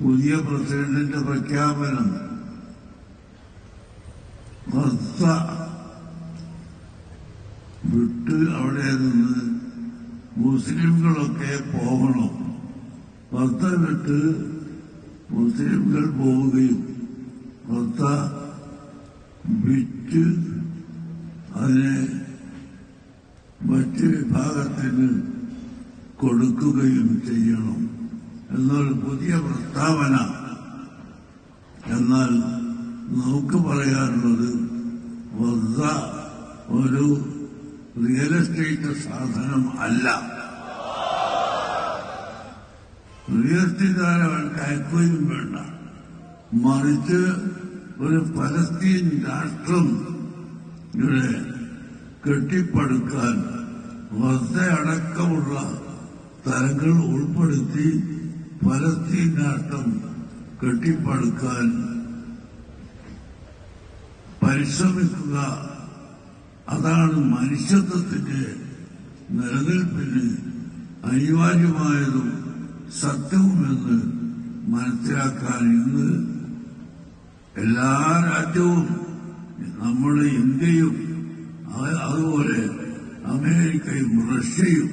പുതിയ പ്രസിഡന്റിന്റെ പ്രഖ്യാപനം ഗസ വിട്ട് അവിടെ നിന്ന് മുസ്ലിംകളൊക്കെ പോകണം. ഗസ വിട്ട് മുസ്ലിംകൾ പോവുകയും ഗസ വിറ്റ് അതിനെ മറ്റ് വിഭാഗത്തിന് കൊടുക്കുകയും ചെയ്യണം എന്നൊരു പുതിയ പ്രസ്താവന. എന്നാൽ നമുക്ക് പറയാനുള്ളത് ഗസ ഒരു റിയൽ എസ്റ്റേറ്റ് സാധനം അല്ല. റിയൽ എസ്റ്റേറ്റുകാരെ അവർക്ക് അയക്കുകയും വേണ്ട. മറിച്ച് ഒരു പലസ്തീൻ രാഷ്ട്രം ഇവിടെ കെട്ടിപ്പടുക്കാൻ ഗസ അടക്കമുള്ള സ്ഥലങ്ങൾ ഉൾപ്പെടുത്തി പലസ്തീൻ രാഷ്ട്രം കെട്ടിപ്പടുക്കാൻ പരിശ്രമിക്കുക. അതാണ് മനുഷ്യത്വത്തിന്റെ നിലനിൽപ്പിന് അനിവാര്യമായതും സത്യവുമെന്ന് മനസ്സിലാക്കാൻ ഇന്ന് എല്ലാ രാജ്യവും, നമ്മുടെ ഇന്ത്യയും അതുപോലെ അമേരിക്കയും റഷ്യയും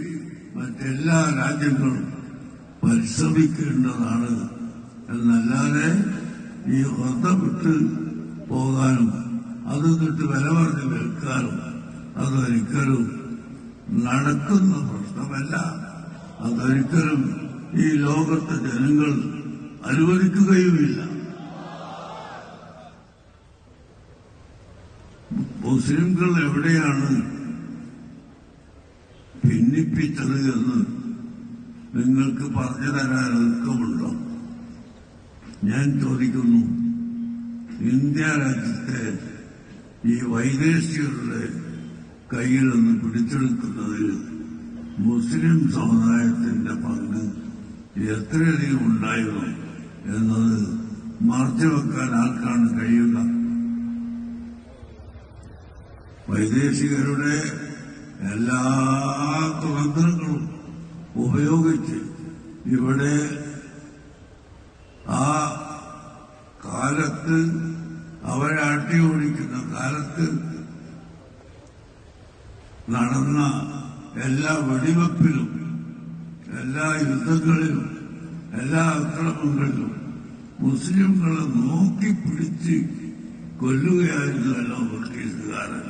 മറ്റെല്ലാ രാജ്യങ്ങളും പരിശ്രമിക്കേണ്ടതാണ്. എന്നല്ലാതെ ഈ ഗസ വിട്ട് പോകാനും അത് വിട്ട് വില പറഞ്ഞ് വിൽക്കാനും അതൊരിക്കലും നടക്കുന്ന പ്രശ്നമല്ല. അതൊരിക്കലും ഈ ലോകത്തെ ജനങ്ങൾ അനുവദിക്കുകയുമില്ല. മുസ്ലിംകൾ എവിടെയാണ് ഭിന്നിപ്പിച്ചത് എന്ന് നിങ്ങൾക്ക് പറഞ്ഞു തരാൻ ഒരുക്കമുണ്ടോ? ഞാൻ ചോദിക്കുന്നു. ഇന്ത്യ രാജ്യത്തെ ഈ വൈദേശികരുടെ കയ്യിൽ നിന്ന് പിടിച്ചെടുക്കുന്നതിൽ മുസ്ലിം സമുദായത്തിന്റെ പങ്ക് എത്രയധികം ഉണ്ടായിരുന്നു എന്നത് മറച്ചുവെക്കാൻ ആർക്കാണ് കഴിയുക? വൈദേശികരുടെ എല്ലാ തന്ത്രങ്ങളും ഉപയോഗിച്ച് ഇവിടെ ആ കാലത്ത് അവരെ അട്ടിയോടിക്കുന്ന കാലത്ത് നടന്ന എല്ലാ വെടിവെപ്പിലും എല്ലാ യുദ്ധങ്ങളിലും എല്ലാ അക്രമങ്ങളിലും മുസ്ലിംകളെ നോക്കി പിടിച്ച് കൊല്ലുകയായിരുന്നല്ലോ ബ്രിട്ടീഷുകാരൻ.